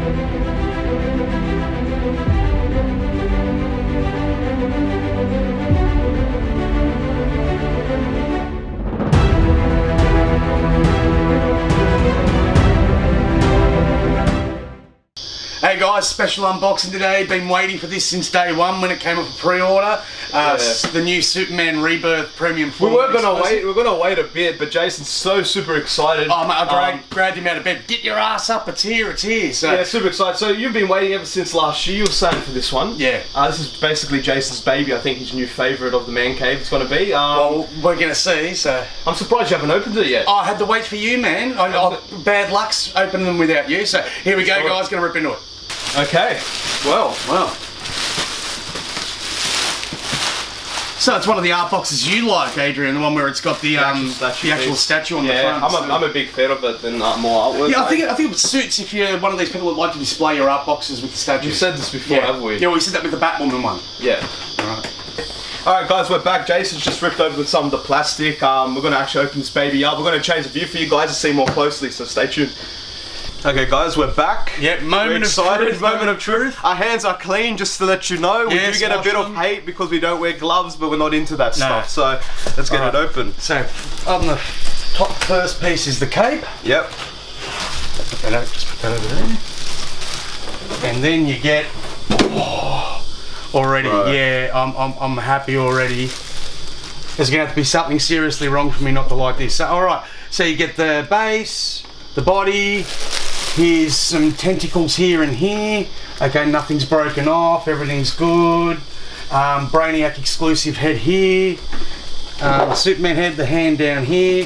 Hey guys, special unboxing today. Been waiting for this since day one when it came up for pre-order. The new Superman Rebirth Premium Format Exclusive. We were gonna wait a bit, but Jason's so super excited. Oh mate, I grabbed him out of bed. Get your ass up! It's here! It's here! So yeah, super excited. So you've been waiting ever since last year. You were saying for this one. Yeah. This is basically Jason's baby. I think his new favourite of the man cave. It's gonna be. Well, we're gonna see. So I'm surprised you haven't opened it yet. I had to wait for you, man. Bad luck's opening them without you. So here we go, guys. Gonna rip into it. Okay. Well. So it's one of the art boxes you like, Adrian, the one where it's got the actual statue on the front. I'm a big fan of it than more artwork. Yeah, I think it suits if you're one of these people that like to display your art boxes with the statues. You've said this before, haven't we? Yeah, we said that with the Batwoman one. Yeah. Alright guys, we're back. Jason's just ripped open some of the plastic. We're going to actually open this baby up. We're going to change the view for you guys to see more closely, so stay tuned. Okay guys, we're back. Yep, moment of truth. Our hands are clean, just to let you know. We do get a bit of hate because we don't wear gloves, but we're not into that stuff. So let's get it open. So on the top first piece is the cape. Yep. Just put that over there. And then you get already. Right. Yeah, I'm happy already. There's gonna have to be something seriously wrong for me not to like this. So, all right. So you get the base, the body. Here's some tentacles here and here. Okay, nothing's broken off, everything's good. Brainiac exclusive head here. Superman head, the hand down here.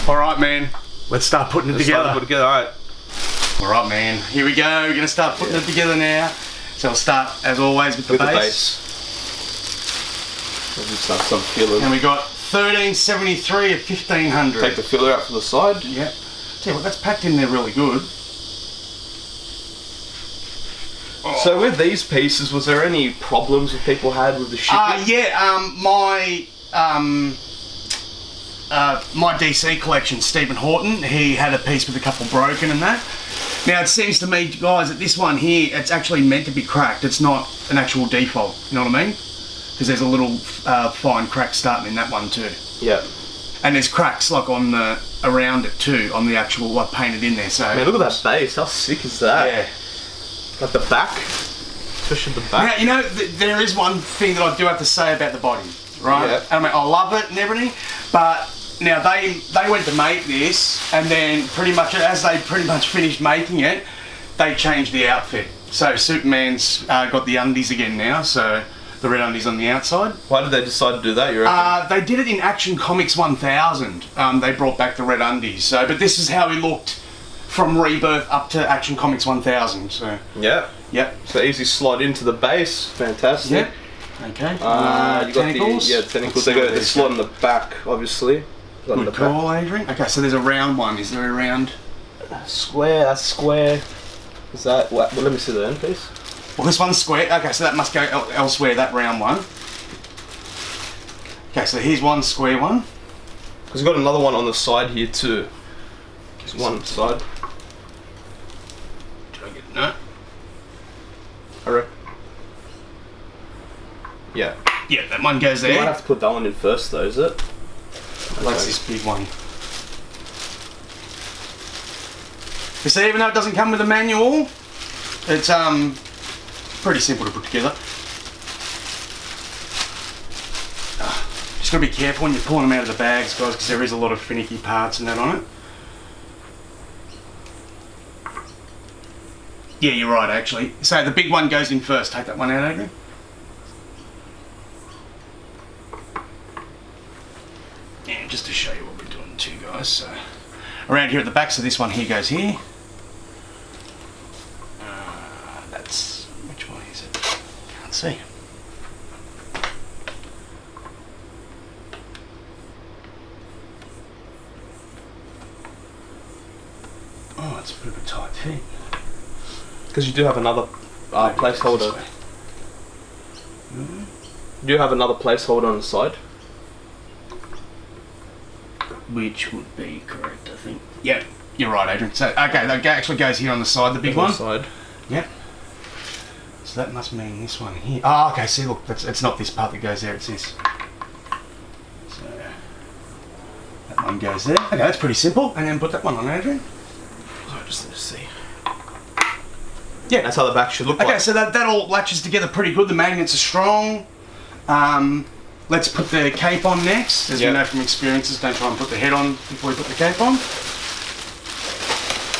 Alright man, let's start putting it together. Alright. Alright man, here we go. We're going to start putting it together now. So we'll start, as always, with the base. We'll just have some fillers. And we got 1373 of 1500. Take the filler out from the side. Yep. Tell you what, that's packed in there really good. So with these pieces, was there any problems that people had with the shipping? My DC collection, Stephen Horton, he had a piece with a couple broken and that. Now it seems to me, guys, that this one here, it's actually meant to be cracked. It's not an actual default, you know what I mean? Because there's a little fine crack starting in that one too. Yeah. And there's cracks like on the around it too, on the actual like painted in there. So man, look at that base. How sick is that? Yeah. Like the back, especially the back. Now, you know, there is one thing that I do have to say about the body, right? Yeah. I mean, I love it and everything, but now they went to make this, and then pretty much as they pretty much finished making it, they changed the outfit. So Superman's got the undies again now, so the red undies on the outside. Why did they decide to do that, you reckon? They did it in Action Comics 1000. They brought back the red undies. So, but this is how he looked from Rebirth up to Action Comics 1000. So yeah. Yep. So easy slide into the base. Fantastic. Yep. Okay. You got tentacles. the tentacles. They got the slot in the back, obviously. Good call, Adrian. Okay, so there's a round one. Is there a round? Square. That's square. Is that? Well, let me see the end piece. Well, this one's square. Okay, so that must go elsewhere. That round one. Okay, so here's one square one. Because we've got another one on the side here too. Just one side. Did I get no? Alright. Yeah. Yeah, that one goes there. You might have to put that one in first though, is it? That's this big one. You see, even though it doesn't come with a manual, it's pretty simple to put together. Just gotta be careful when you're pulling them out of the bags, guys, because there is a lot of finicky parts and that on it. Yeah, you're right, actually. So the big one goes in first. Take that one out, Adrian. Yeah, just to show you what we're doing too, guys. So around here at the back, so this one here goes here. That's, which one is it? Can't see. Oh, it's a bit of a tight fit. Because you do have another placeholder. You do have another placeholder on the side. Which would be correct, I think. Yeah, you're right, Adrian. So, okay, that actually goes here on the side, the big one. Side. Yep. So that must mean this one here. Oh, okay, see, look, it's not this part that goes there, it's this. So, that one goes there. Okay, that's pretty simple. And then put that one on, Adrian. So just let us see. Yeah, that's how the back should look like. Okay, so that all latches together pretty good. The magnets are strong. Let's put the cape on next. As we know from experiences, don't try and put the head on before you put the cape on.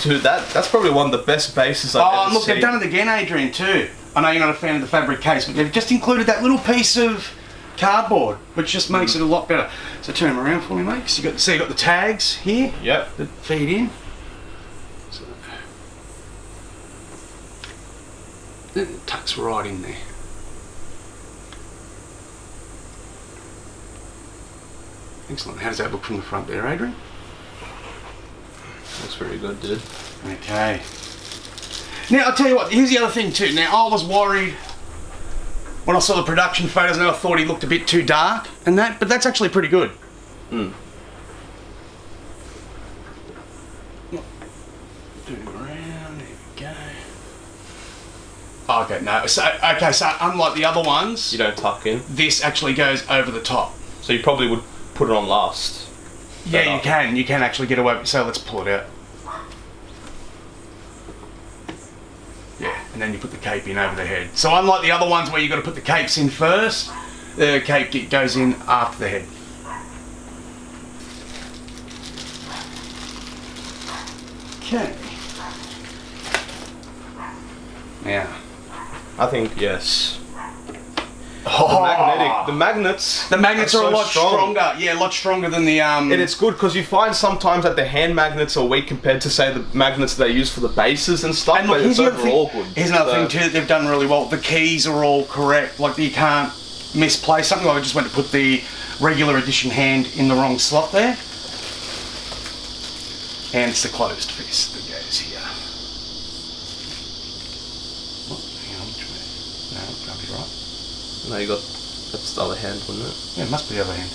Dude, that's probably one of the best bases I've ever seen. Look, they've done it again, Adrian, too. I know you're not a fan of the fabric case, but they've just included that little piece of cardboard, which just makes it a lot better. So turn them around for me, mate. So you got the tags here. Yep. That feed in. So, then it tucks right in there. Excellent. How does that look from the front there, Adrian? Looks very good, dude. Okay. Now, I'll tell you what, here's the other thing too. Now, I was worried when I saw the production photos and I thought he looked a bit too dark and that, but that's actually pretty good. Hmm. Do it around, there we go. Oh, okay, no. So unlike the other ones, You don't tuck in. this actually goes over the top. So you probably would put it on last. Yeah, you can. You can actually get away with. So let's pull it out. Yeah, and then you put the cape in over the head. So unlike the other ones where you've got to put the capes in first, the cape goes in after the head. Okay. Now, I think yes. oh, The magnets. The magnets are so a lot strong. stronger. Yeah, a lot stronger than the And it's good because you find sometimes that the hand magnets are weak compared to, say, the magnets they use for the bases and stuff. And look, but here's it's another overall thing. good. Here's another thing too that they've done really well. The keys are all correct. Like you can't misplace something. Like I just went to put the regular edition hand in the wrong slot there. And it's the closed fist that goes here. Oh, hang on, which way? No, it can't be right. No, you got. That's the other hand, wouldn't it? Yeah, it must be the other hand.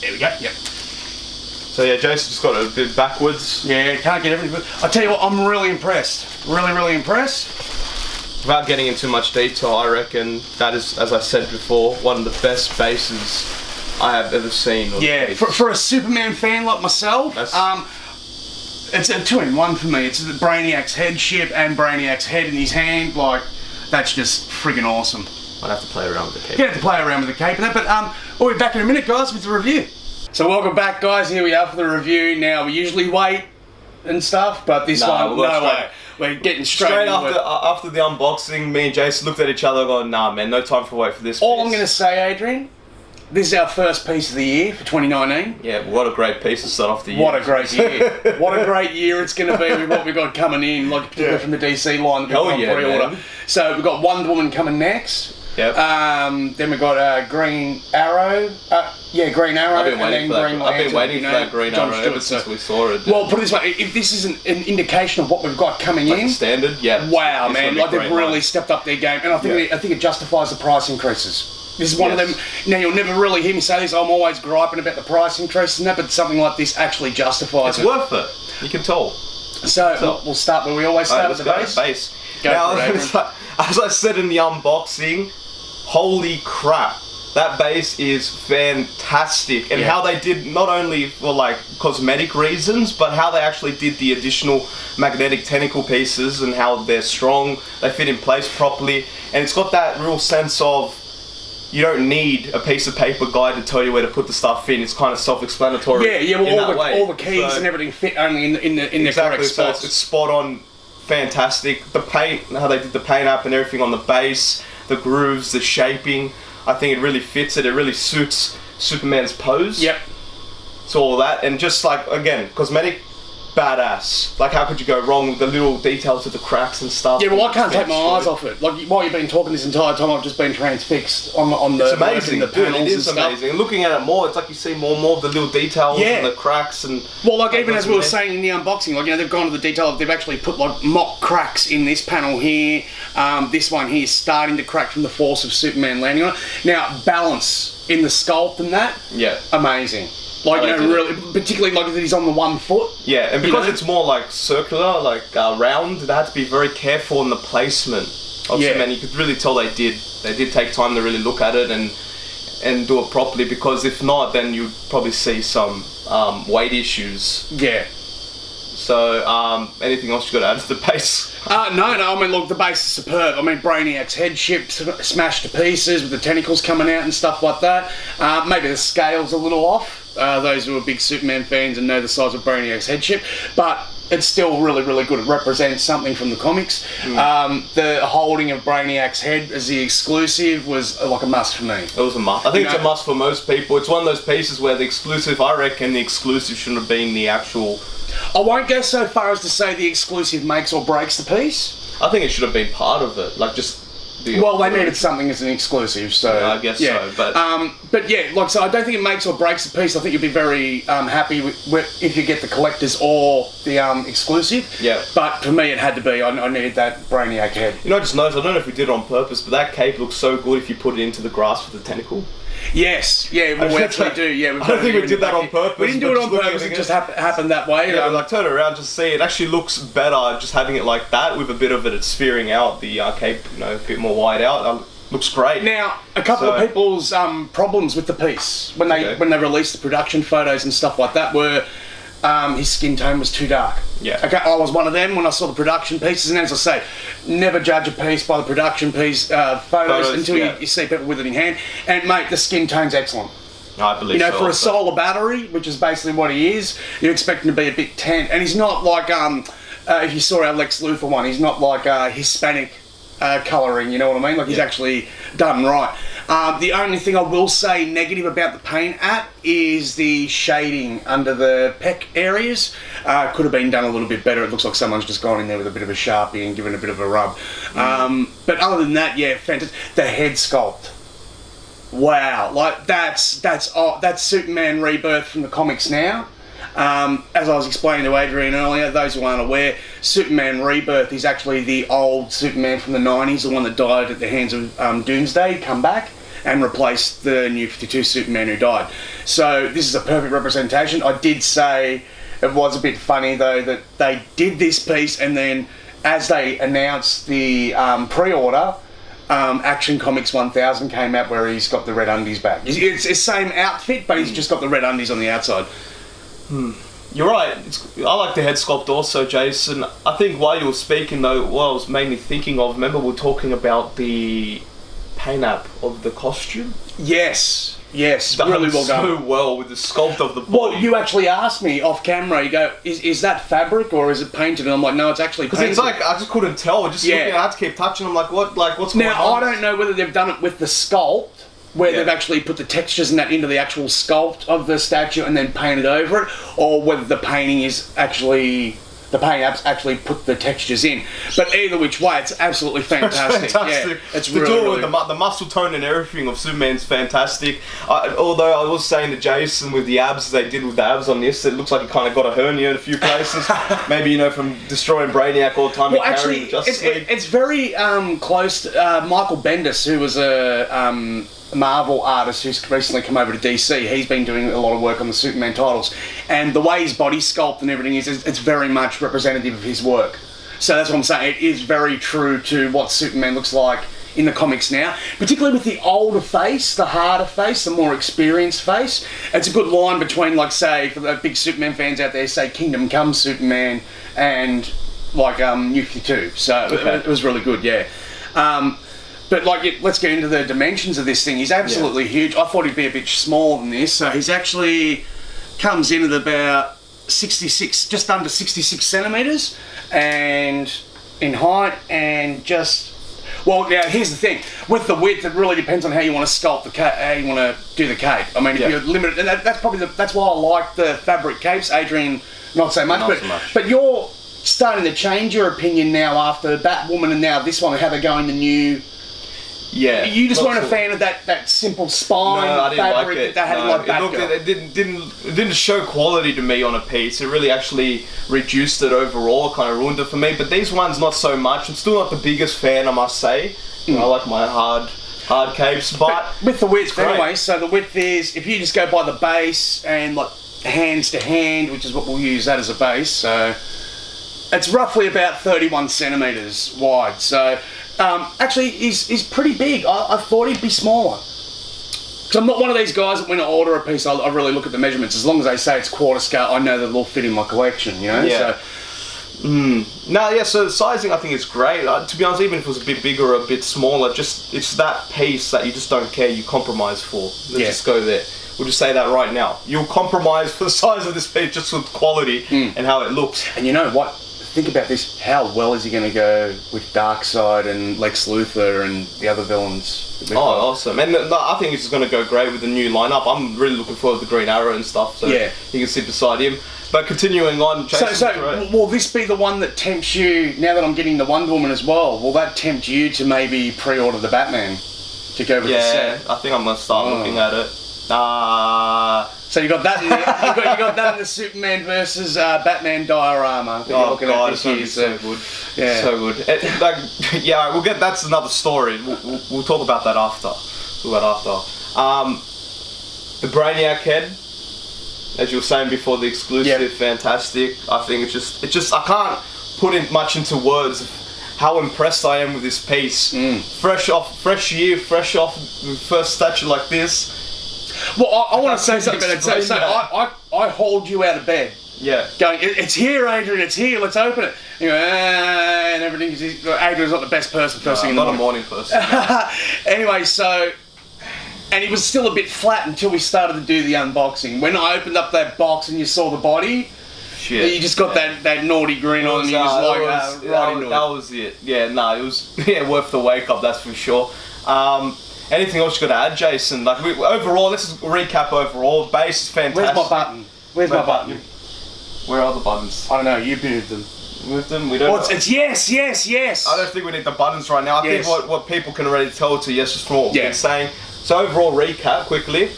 There we go, yep. So yeah, Jason just got a bit backwards. Yeah, can't get everything. I tell you what, I'm really impressed. Really, really impressed. Without getting into much detail, I reckon that is, as I said before, one of the best bases I have ever seen. Yeah, for a Superman fan like myself, it's a 2-in-1 for me. It's Brainiac's headship and Brainiac's head in his hand. Like, that's just friggin' awesome. I'd have to play around with the cape. You have to play around with the cape and that, but we'll be back in a minute, guys, with the review. So welcome back, guys. Here we are for the review. Now, we usually wait and stuff, but this one, no way. We're getting straight after the unboxing, me and Jason looked at each other going, nah, man, no time for wait for this. All I'm going to say, Adrian, this is our first piece of the year for 2019. Yeah, what a great piece to start off the year. What a great year. What a great year it's going to be with what we've got coming in, like particularly from the DC line that we've got on pre-order. Man. So we've got Wonder Woman coming next. Yep. Then we've got Green Arrow. Green Arrow. I've been waiting for that. I've been waiting for that Green Arrow ever since we saw it. Well, put it this way: if this is an indication of what we've got coming in, standard, yeah. Wow, man! Like they've really stepped up their game, and I think it justifies the price increases. This is one of them. Now you'll never really hear me say this. I'm always griping about the price increases and that, but something like this actually justifies it. It's worth it. You can tell. So we'll start where we always start with the base. Now, as I said in the unboxing, holy crap, that base is fantastic. And how they did, not only for like cosmetic reasons, but how they actually did the additional magnetic tentacle pieces and how they're strong, they fit in place properly, and it's got that real sense of you don't need a piece of paper guide to tell you where to put the stuff in. It's kind of self-explanatory. Well, all the keys and everything fit only in the correct spots. So it's spot on, fantastic. The paint, how they did the paint up and everything on the base, the grooves, the shaping, I think it really fits it. It really suits Superman's pose. Yep. So all that, and just like, again, cosmetic badass. Like, how could you go wrong with the little details of the cracks and stuff? Yeah, well, I can't take my eyes off it. Like, while you've been talking this entire time, I've just been transfixed on the... It's amazing, the dude, panels it is and stuff. amazing. And looking at it more, it's like you see more of the little details and the cracks and... Well, like, even as we were saying in the unboxing, like, you know, they've gone to the detail, they've actually put, like, mock cracks in this panel here. This one here is starting to crack from the force of Superman landing on it. Now, balance in the sculpt and that, amazing. Like, you know, really, particularly like that he's on the 1 foot. Yeah, and because it's more like circular, like round, they had to be very careful in the placement of Superman. You could really tell they did take time to really look at it and do it properly, because if not, then you'd probably see some weight issues. Yeah. So, anything else you got to add to the base? No, I mean, look, the base is superb. I mean, Brainiac's head ship smashed to pieces with the tentacles coming out and stuff like that. Maybe the scale's a little off. Those who are big Superman fans and know the size of Brainiac's head ship. But it's still really, really good. It represents something from the comics. The holding of Brainiac's head as the exclusive was like a must for me. It was a must. I think it's a must for most people. It's one of those pieces where the exclusive, I reckon the exclusive shouldn't have been the actual... I won't go so far as to say the exclusive makes or breaks the piece. I think it should have been part of it, like just... Well, they needed something as an exclusive, so... I guess so, but yeah, like, so I don't think it makes or breaks the piece. I think you'll be very happy with if you get the collectors or the exclusive. Yeah. But for me, it had to be, I needed that Brainiac head. You know, I just noticed, I don't know if we did it on purpose, but that cape looks so good if you put it into the grass with the tentacle. Yes, yeah, well, we actually do, yeah. I don't think we did that on purpose. We didn't do it on purpose, it just happened that way. Yeah, like, turn it around, just see, it actually looks better just having it like that, with a bit of it sphering out, the cape, you know, a bit more wide out. Looks great. Now, a couple of people's problems with the piece, when they released the production photos and stuff like that, were his skin tone was too dark. Yeah. Okay, I was one of them when I saw the production pieces, and as I say, never judge a piece by the production piece photos until you see people with it in hand. And mate, the skin tone's excellent. I believe so. You know, for a solar battery, which is basically what he is, you expect him to be a bit tan, and he's not like if you saw our Lex Luthor one, he's not like Hispanic colouring. You know what I mean? Like he's actually done right. The only thing I will say negative about the paint app is the shading under the pec areas. Could have been done a little bit better. It looks like someone's just gone in there with a bit of a Sharpie and given a bit of a rub. But other than that, yeah, fantastic. The head sculpt. Wow, like that's Superman Rebirth from the comics now. As I was explaining to Adrian earlier, those who aren't aware, Superman Rebirth is actually the old Superman from the 90s, the one that died at the hands of Doomsday, come back and replace the New 52 Superman who died. So this is a perfect representation. I did say it was a bit funny though that they did this piece and then as they announced the pre-order, Action Comics 1000 came out where he's got the red undies back. It's the same outfit, but he's just got the red undies on the outside. You're right. I like the head sculpt also, Jason. I think while you were speaking though, what I was mainly thinking of, remember we were talking about the paint app of the costume? Yes, Done really well done. So well with the sculpt of the body. Well, you actually asked me off camera, you go, is that fabric or is it painted? And I'm like, no, it's actually painted. Because it's like, I just couldn't tell. Just looking, I had to keep touching. I'm like, what's going on? Now, I don't know whether they've done it with the sculpt, where they've actually put the textures and that into the actual sculpt of the statue and then painted over it, or whether the painting is actually, the paint apps actually put the textures in. But either which way, it's absolutely fantastic. It's fantastic. Yeah, it's the really, really the muscle tone and everything of Superman's fantastic. Although I was saying to Jason with the abs, they did with the abs on this, it looks like he kind of got a hernia in a few places. Maybe, you know, from destroying Brainiac all the time. Well, actually, it's very close to Michael Bendis, who was a Marvel artist who's recently come over to DC. He's been doing a lot of work on the Superman titles, and the way his body sculpt and everything is, it's very much representative of his work. So that's what I'm saying. It is very true to what Superman looks like in the comics now, particularly with the older face, the harder face, the more experienced face. It's a good line between, like, say, for the big Superman fans out there, say Kingdom Come Superman and like New 52. So it was really good, yeah. But like, let's get into the dimensions of this thing. He's absolutely huge. I thought he'd be a bit smaller than this. So he's actually comes in at about 66, just under 66 centimeters, and in height, and just Well, now here's the thing. With the width, it really depends on how you want to sculpt the cape, how you want to do the cape. I mean, if you're limited, and that's probably that's why I like the fabric capes. Adrian, not so much, but you're starting to change your opinion now after Batwoman and now this one, how they're going the new. Yeah. You just weren't a fan of that simple spine fabric that had like Batgirl. It didn't show quality to me on a piece. It really actually reduced it overall, kind of ruined it for me. But these ones, not so much. I'm still not the biggest fan, I must say. I like my hard capes, but with the width anyway. So the width is, if you just go by the base and like hands to hand, which is what we'll use that as a base. So it's roughly about 31 centimeters wide. So. Actually, he's pretty big. I thought he'd be smaller. Because I'm not one of these guys that when I order a piece, I really look at the measurements. As long as they say it's quarter scale, I know that it'll fit in my collection, you know? Yeah. So the sizing I think is great. To be honest, even if it was a bit bigger or a bit smaller, it's that piece that you just don't care, you compromise for. Let's just go there. We'll just say that right now. You'll compromise for the size of this piece just with quality and how it looks. And you know what? Think about this, how well is he going to go with Darkseid and Lex Luthor and the other villains? Oh, awesome. And I think it's going to go great with the new lineup. I'm really looking forward to the Green Arrow and stuff, so you can sit beside him. But continuing on, Jason, so will this be the one that tempts you, now that I'm getting the Wonder Woman as well, will that tempt you to maybe pre-order the Batman to go with the set? Yeah, I think I'm going to start looking at it. So you got that in the, you got that in the Superman versus Batman diorama. Oh god, it's going to be so good. Yeah, so good. We'll get. That's another story. We'll talk about that after. The Brainiac head, as you were saying before, the exclusive, fantastic. I think it's just I can't put in much into words of how impressed I am with this piece. Fresh off first statue like this. Well, I want to say something about it. So I hauled you out of bed. Yeah. Going, it's here, Adrian, it's here, let's open it. You know, and everything. Adrian's not the best person first thing in the morning. I'm not a morning person. Anyway, so, and he was still a bit flat until we started to do the unboxing. When I opened up that box and you saw the body, you just got that naughty grin on, and you was like, that was it. Yeah, no, it was worth the wake up, that's for sure. Anything else you got to add, Jason? Like overall, let's just recap overall. Base is fantastic. Where's my button? Where's my button? Where are the buttons? I don't know. You moved them. Moved them? We don't. Well, it's yes. I don't think we need the buttons right now. I think what people can already tell to yes, just from what we've been saying. So overall recap quickly.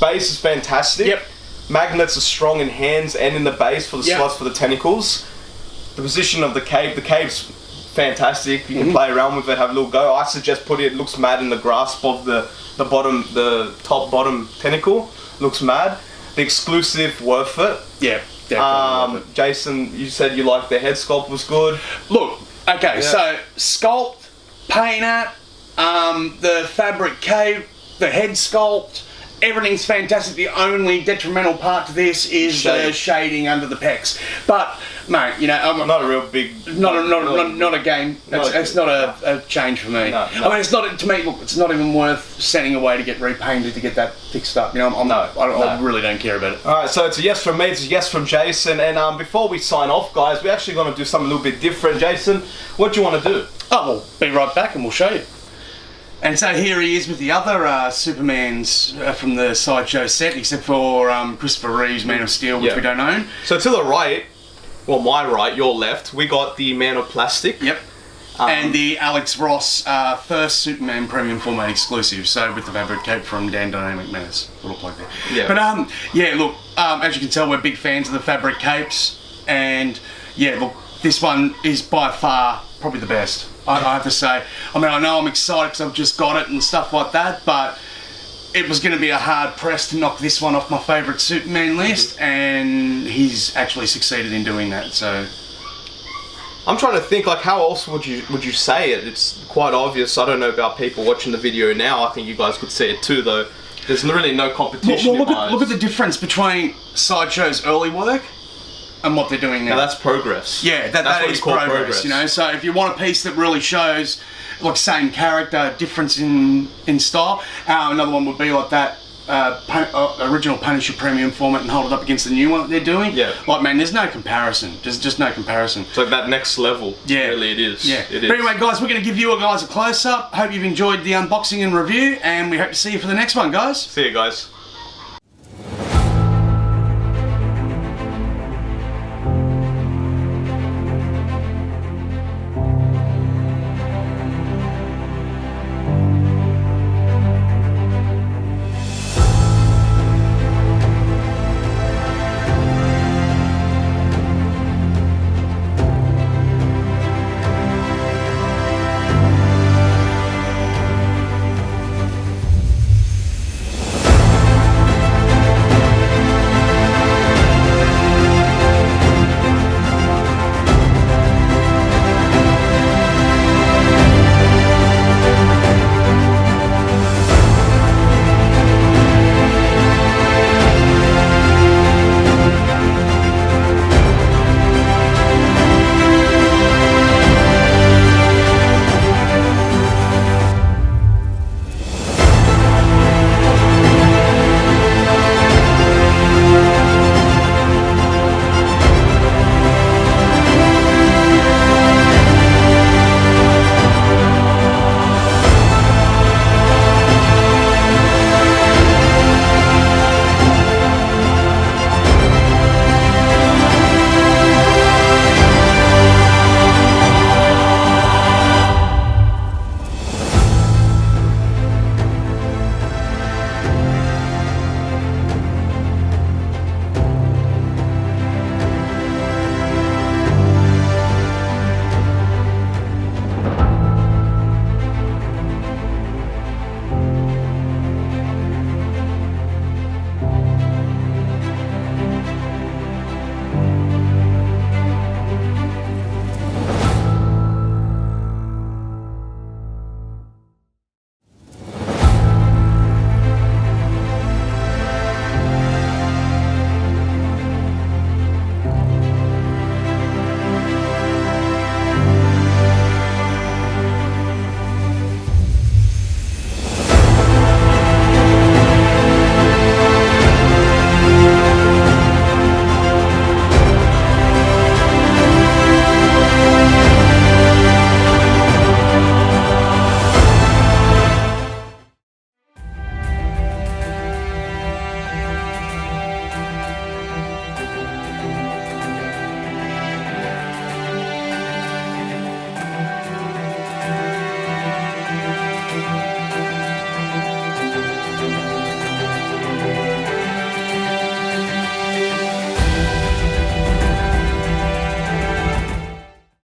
Base is fantastic. Yep. Magnets are strong in hands and in the base for the slots for the tentacles. The position of the cape. The cape's fantastic. You can play around with it, have a little go. I suggest put it looks mad in the grasp of the top bottom tentacle. Looks mad. The exclusive, worth it. Yeah, definitely worth it. Jason, you said you liked the head sculpt was good. Look, okay, so sculpt, paint the fabric cape, the head sculpt, everything's fantastic. The only detrimental part to this is the shading under the pecs. But mate, you know, I'm not a real big, not a game. It's not a change for me. No. I mean, it's not to me. Look, it's not even worth sending away to get repainted to get that fixed up. You know, I really don't care about it. All right, so it's a yes from me. It's a yes from Jason. And before we sign off, guys, we're actually going to do something a little bit different. Jason, what do you want to do? Oh, we'll be right back and we'll show you. And so here he is with the other Supermans from the Sideshow set, except for Christopher Reeve's Man of Steel, which we don't own. So to the right, well, my right, your left, we got the Man of Plastic. Yep. And the Alex Ross first Superman Premium Format Exclusive, so with the fabric cape from Dan Dynamic Menace. Little plug there. Yeah. But look, as you can tell, we're big fans of the fabric capes, and look, this one is by far probably the best. I have to say. I mean, I know I'm excited because I've just got it and stuff like that, but it was going to be a hard press to knock this one off my favourite Superman list, and he's actually succeeded in doing that. So I'm trying to think, like, how else would you say it? It's quite obvious. I don't know about people watching the video now. I think you guys could see it too, though. There's really no competition. Look at the difference between Sideshow's early work and what they're doing now. That's progress. Yeah, that is progress. You know, so if you want a piece that really shows like same character, difference in style, another one would be like that original Punisher Premium Format and hold it up against the new one that they're doing, Yeah. like, man, there's no comparison. There's just no comparison. So that next level, Yeah. really it is. Yeah. It is. But anyway, guys, we're going to give you guys a close-up. Hope you've enjoyed the unboxing and review, and we hope to see you for the next one, guys. See you guys.